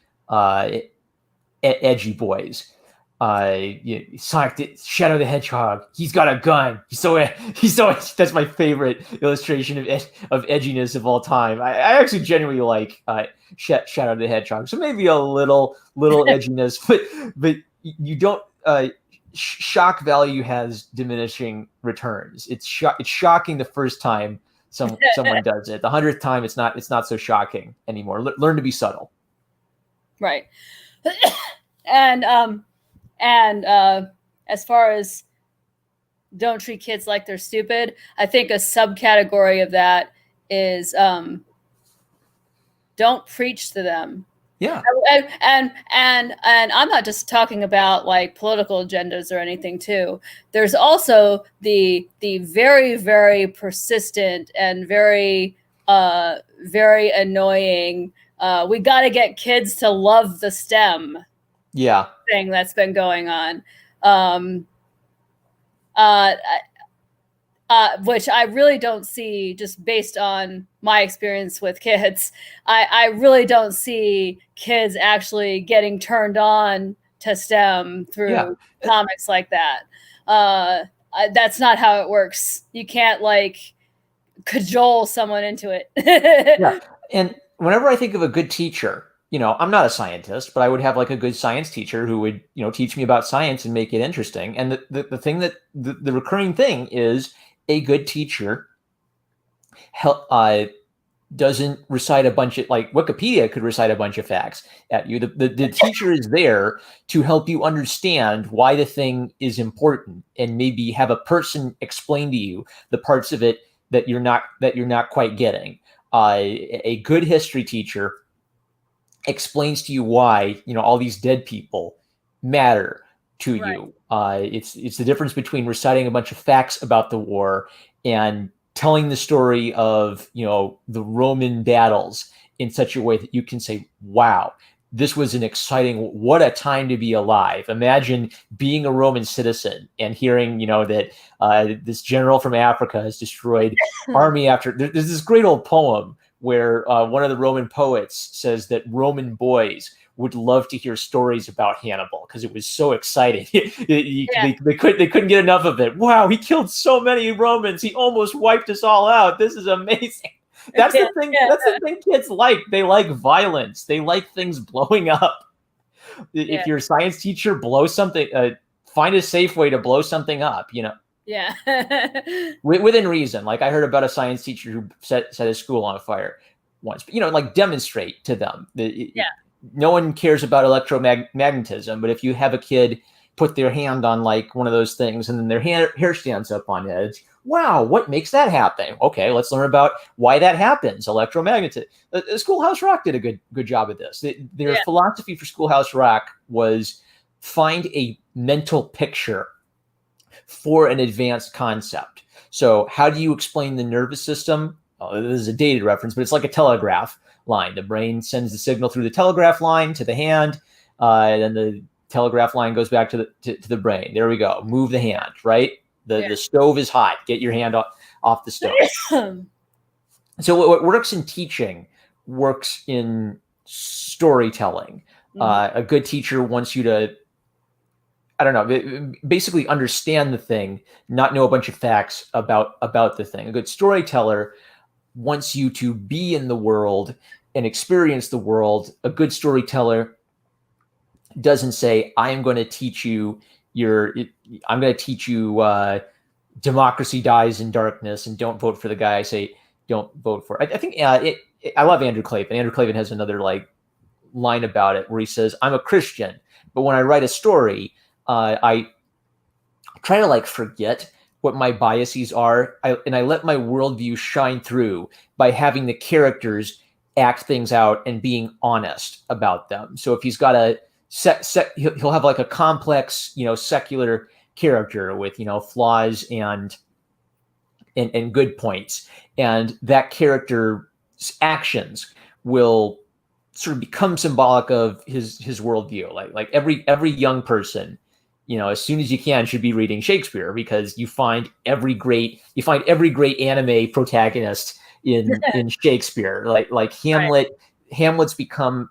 Speaker 2: edgy boys. Sonic, Shadow the Hedgehog, he's got a gun. He's so that's my favorite illustration of edginess of all time. I actually genuinely like Shadow the Hedgehog. So maybe a little edginess, but you don't. Shock value has diminishing returns. It's shocking the first time someone does it. The 100th time, it's not so shocking anymore. Learn to be subtle.
Speaker 1: Right. And as far as don't treat kids like they're stupid, I think a subcategory of that is don't preach to them.
Speaker 2: Yeah.
Speaker 1: And I'm not just talking about like political agendas or anything too. There's also the very, very persistent and very annoying we got to get kids to love the STEM
Speaker 2: Yeah.
Speaker 1: thing that's been going on. Um, uh, which I really don't see, just based on my experience with kids. I really don't see kids actually getting turned on to STEM
Speaker 2: Yeah.
Speaker 1: through comics like that. That's not how it works. You can't like cajole someone into it.
Speaker 2: Yeah. And whenever I think of a good teacher, I'm not a scientist, but I would have like a good science teacher who would, teach me about science and make it interesting. And the thing that the recurring thing is a good teacher help doesn't recite a bunch of, like Wikipedia could recite a bunch of facts at you. The teacher is there to help you understand why the thing is important, and maybe have a person explain to you the parts of it that you're not quite getting. A good history teacher explains to you why all these dead people matter to
Speaker 1: Right.
Speaker 2: you. It's the difference between reciting a bunch of facts about the war and telling the story of the Roman battles in such a way that you can say, wow, this was an exciting, what a time to be alive. Imagine being a Roman citizen and hearing that this general from Africa has destroyed army after. There's this great old poem where one of the Roman poets says that Roman boys would love to hear stories about Hannibal because it was so exciting. They couldn't get enough of it. Wow, he killed so many Romans. He almost wiped us all out. This is amazing. That's the thing.
Speaker 1: Yeah.
Speaker 2: That's the thing kids like. They like violence. They like things blowing up.
Speaker 1: Yeah.
Speaker 2: If you're a science teacher, blow something. Find a safe way to blow something up.
Speaker 1: Yeah.
Speaker 2: Within reason. Like I heard about a science teacher who set his school on fire once. But, like demonstrate to them. No one cares about electromagnetism, but if you have a kid put their hand on like one of those things and then their hair stands up on edge, wow, what makes that happen? Okay, let's learn about why that happens. Electromagnetism. Schoolhouse Rock did a good job of this. Their philosophy for Schoolhouse Rock was find a mental picture for an advanced concept. So how do you explain the nervous system? Oh, this is a dated reference, but it's like a telegraph line. The brain sends the signal through the telegraph line to the hand, and then the telegraph line goes back to the brain. There we go. Move the hand, right? The stove is hot. Get your hand off the stove. So what works in teaching works in storytelling. A good teacher wants you to, I don't know, basically understand the thing, not know a bunch of facts about the thing. A good storyteller wants you to be in the world and experience the world. A good storyteller doesn't say, I am going to teach you democracy dies in darkness and don't vote for the guy I say don't vote for. I think I love Andrew Klavan. Andrew Klavan has another like line about it where he says, I'm a Christian, but when I write a story, I try to like forget what my biases are, and I let my worldview shine through by having the characters act things out and being honest about them. So if he's got he'll have like a complex, secular character with flaws and good points, and that character's actions will sort of become symbolic of his worldview. Like every young person, as soon as you can, should be reading Shakespeare, because you find every great anime protagonist in Shakespeare. Like Hamlet. Right.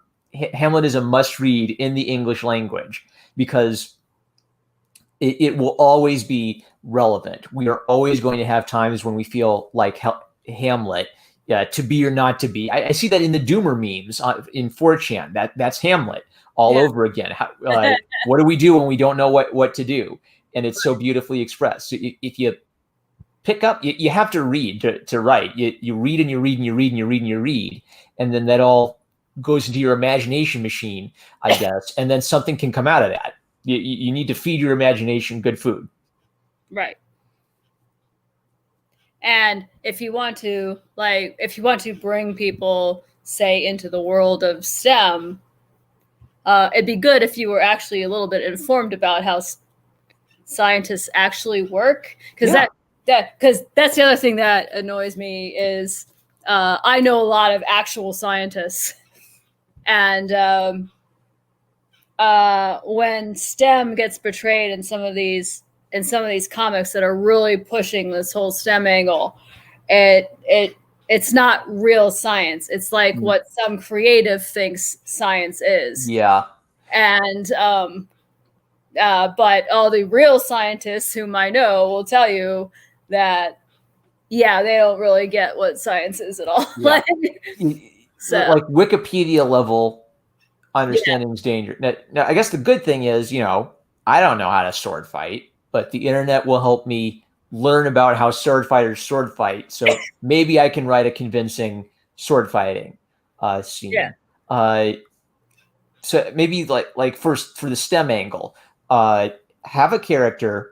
Speaker 2: Hamlet is a must read in the English language because it will always be relevant. We are always going to have times when we feel like Hamlet. To be or not to be. I see that in the Doomer memes in 4chan. That's Hamlet all over again. What do we do when we don't know what to do? And it's so beautifully expressed. So if you pick up, you have to read to write. You read and you read and you read and you read and you read, and then that all goes into your imagination machine, I guess. And then something can come out of that. You need to feed your imagination good food.
Speaker 1: Right. And if you want to bring people, say, into the world of STEM, it'd be good if you were actually a little bit informed about how scientists actually work, because that's the other thing that annoys me is I know a lot of actual scientists, and when STEM gets portrayed in some of these comics that are really pushing this whole STEM angle, it's not real science. It's like what some creative thinks science is.
Speaker 2: Yeah.
Speaker 1: And but all the real scientists whom I know will tell you that, yeah, they don't really get what science is at all.
Speaker 2: Yeah.
Speaker 1: So,
Speaker 2: like Wikipedia level understanding is dangerous. Now, I guess the good thing is, I don't know how to sword fight, but the internet will help me learn about how sword fighters sword fight. So maybe I can write a convincing sword fighting scene.
Speaker 1: Yeah.
Speaker 2: So maybe like first for the STEM angle, have a character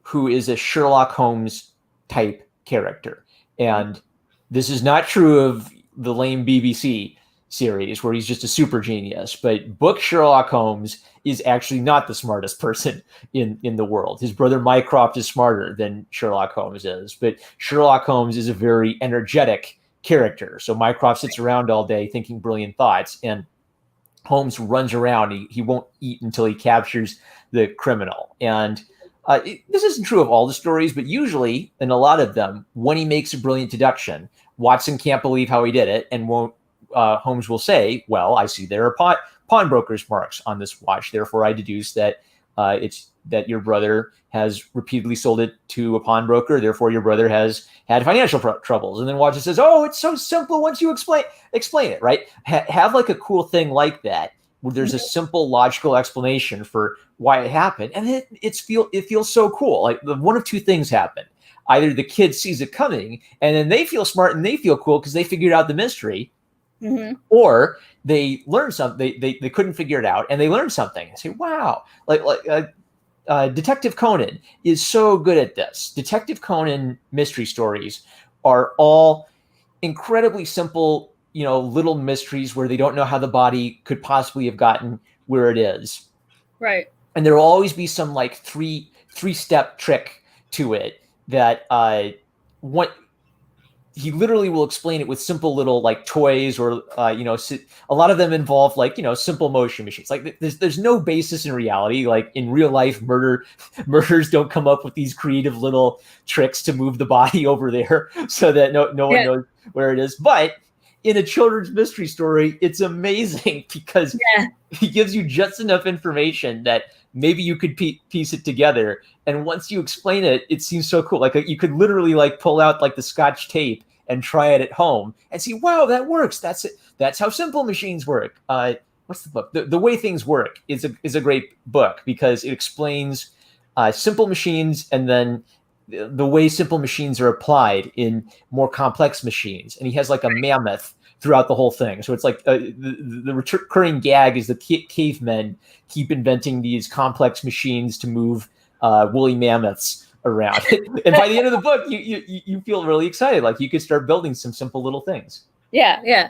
Speaker 2: who is a Sherlock Holmes type character. And this is not true of the lame BBC series where he's just a super genius, but book Sherlock Holmes is actually not the smartest person in the world. His brother Mycroft is smarter than Sherlock Holmes is, but Sherlock Holmes is a very energetic character. So Mycroft sits around all day thinking brilliant thoughts, and Holmes runs around. He won't eat until he captures the criminal. And this isn't true of all the stories, but usually in a lot of them, when he makes a brilliant deduction, Watson can't believe how he did it, and Holmes will say, well, I see there are pawnbroker's marks on this watch. Therefore, I deduce that it's that your brother has repeatedly sold it to a pawnbroker. Therefore, your brother has had financial troubles. And then Watson says, oh, it's so simple once you explain it, right? Have like a cool thing like that, where there's a simple logical explanation for why it happened. And it feels so cool. Like one of two things happen. Either the kid sees it coming and then they feel smart and they feel cool because they figured out the mystery, or they learn something. They couldn't figure it out and they learn something and say, wow, Detective Conan is so good at this. Detective Conan mystery stories are all incredibly simple, little mysteries where they don't know how the body could possibly have gotten where it is.
Speaker 1: Right.
Speaker 2: And there will always be some like three-step trick to it that he literally will explain it with simple little like toys, or a lot of them involve like simple motion machines. Like there's no basis in reality. Like in real life, murderers don't come up with these creative little tricks to move the body over there so that no one knows where it is. But in a children's mystery story, it's amazing because he gives you just enough information that maybe you could piece it together. And once you explain it, it seems so cool. Like you could literally like pull out like the Scotch tape and try it at home and see, wow, that works. That's it. That's how simple machines work. What's the book? The Way Things Work is a great book because it explains simple machines and then the way simple machines are applied in more complex machines. And he has like a mammoth throughout the whole thing. So it's like the recurring gag is the cavemen keep inventing these complex machines to move woolly mammoths around. And by the end of the book, you feel really excited. Like you could start building some simple little things.
Speaker 1: Yeah.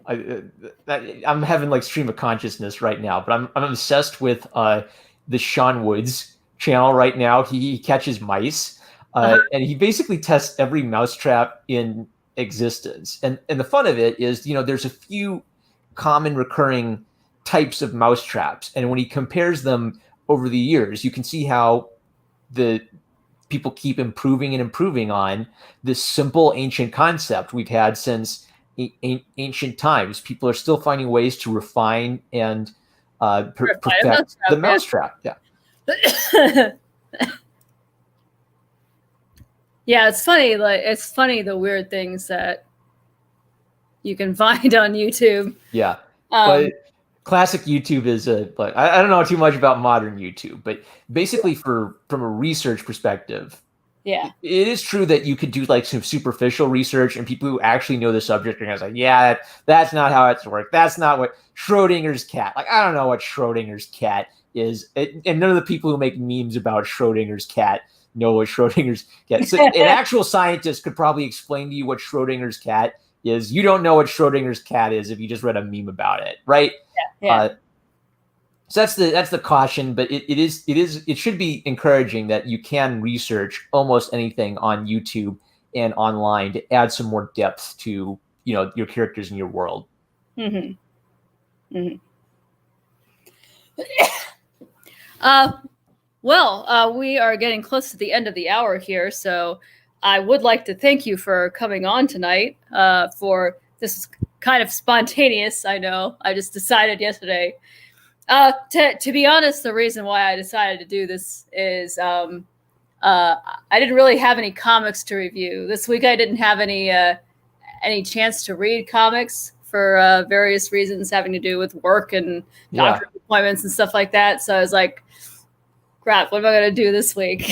Speaker 2: I'm having like stream of consciousness right now, but I'm obsessed with the Sean Woods channel right now. He catches mice, and he basically tests every mousetrap in existence. And the fun of it is, there's a few common recurring types of mousetraps, and when he compares them over the years, you can see how the people keep improving on this simple ancient concept we've had since ancient times. People are still finding ways to refine and perfect the mousetrap. Yeah.
Speaker 1: Yeah, it's funny. Like it's funny the weird things that you can find on YouTube.
Speaker 2: Yeah, but classic YouTube is I don't know too much about modern YouTube, but basically from a research perspective,
Speaker 1: it
Speaker 2: is true that you could do like some superficial research, and people who actually know the subject are going to say, yeah, that's not how it's worked. That's not what Schrodinger's cat. Like I don't know what Schrodinger's cat is, and none of the people who make memes about Schrodinger's cat know what Schrodinger's cat. So an actual scientist could probably explain to you what Schrodinger's cat is you don't know what Schrodinger's cat is if you just read a meme about it, right?
Speaker 1: Yeah.
Speaker 2: So that's the caution, but it should be encouraging that you can research almost anything on YouTube and online to add some more depth to your characters in your world.
Speaker 1: Mm-hmm. Mm-hmm. We are getting close to the end of the hour here, so I would like to thank you for coming on tonight. For this is kind of spontaneous, I know. I just decided yesterday. To be honest, the reason why I decided to do this is I didn't really have any comics to review this week. I didn't have any chance to read comics for various reasons having to do with work and doctor appointments and stuff like that. So I was like, crap, what am I going to do this week?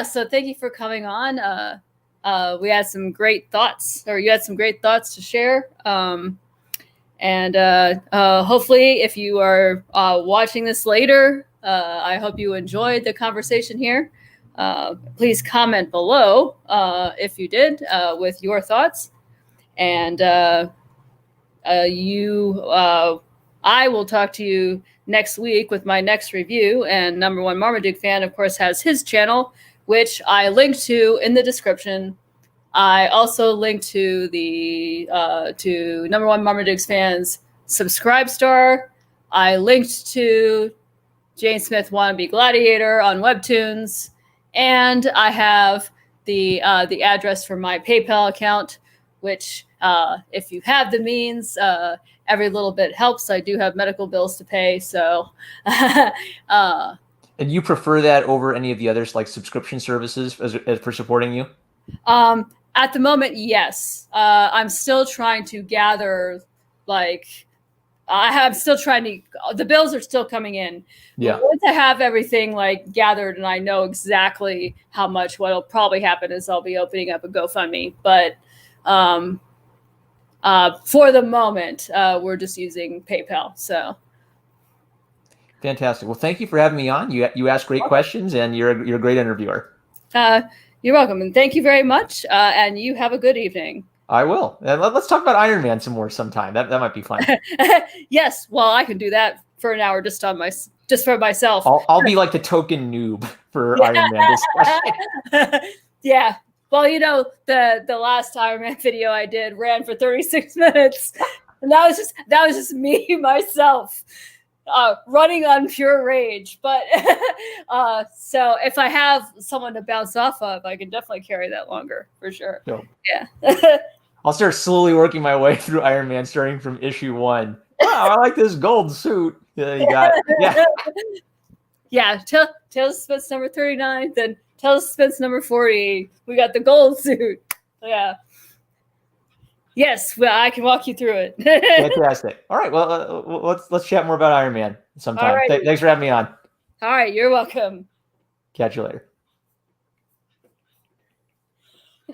Speaker 1: So thank you for coming on. We had some great thoughts, or you had some great thoughts to share. Hopefully if you are watching this later, I hope you enjoyed the conversation here. Please comment below if you did with your thoughts. And I will talk to you next week with my next review. And Number One Marmaduke Fan, of course, has his channel, which I linked to in the description. I also linked to the to Number One Marmaduke Fan's Subscribestar. I linked to Jane Smith Wannabe Gladiator on Webtoons, and I have the address for my PayPal account, which if you have the means, every little bit helps. I do have medical bills to pay, so. And
Speaker 2: you prefer that over any of the others, like subscription services, as for supporting you?
Speaker 1: At the moment, yes. I'm still trying to gather, I'm still trying to. The bills are still coming in.
Speaker 2: Yeah.
Speaker 1: But once I have everything gathered and I know exactly how much, what'll probably happen is I'll be opening up a GoFundMe. But for the moment, we're just using PayPal. So.
Speaker 2: Fantastic. Well, thank you for having me on. You asked great questions, and you're a great interviewer.
Speaker 1: You're welcome, and thank you very much. And you have a good evening.
Speaker 2: I will. And let's talk about Iron Man some more sometime. That might be fun.
Speaker 1: Yes. Well, I can do that for an hour just for myself.
Speaker 2: I'll be like the token noob for Iron Man discussion.
Speaker 1: Yeah. Well, the last Iron Man video I did ran for 36 minutes, and that was just me myself. Running on pure rage, but so if I have someone to bounce off of, I can definitely carry that longer for sure.
Speaker 2: Cool.
Speaker 1: Yeah.
Speaker 2: I'll start slowly working my way through Iron Man, starting from issue 1. Wow, I like this gold suit.
Speaker 1: Yeah. Tales of Suspense number 39, then Tales of Suspense number 40. We got the gold suit. Yeah. Yes, well, I can walk you through it.
Speaker 2: Fantastic. All right, well, let's chat more about Iron Man sometime.
Speaker 1: All right.
Speaker 2: Thanks for having me on.
Speaker 1: All right, you're welcome.
Speaker 2: Catch you later.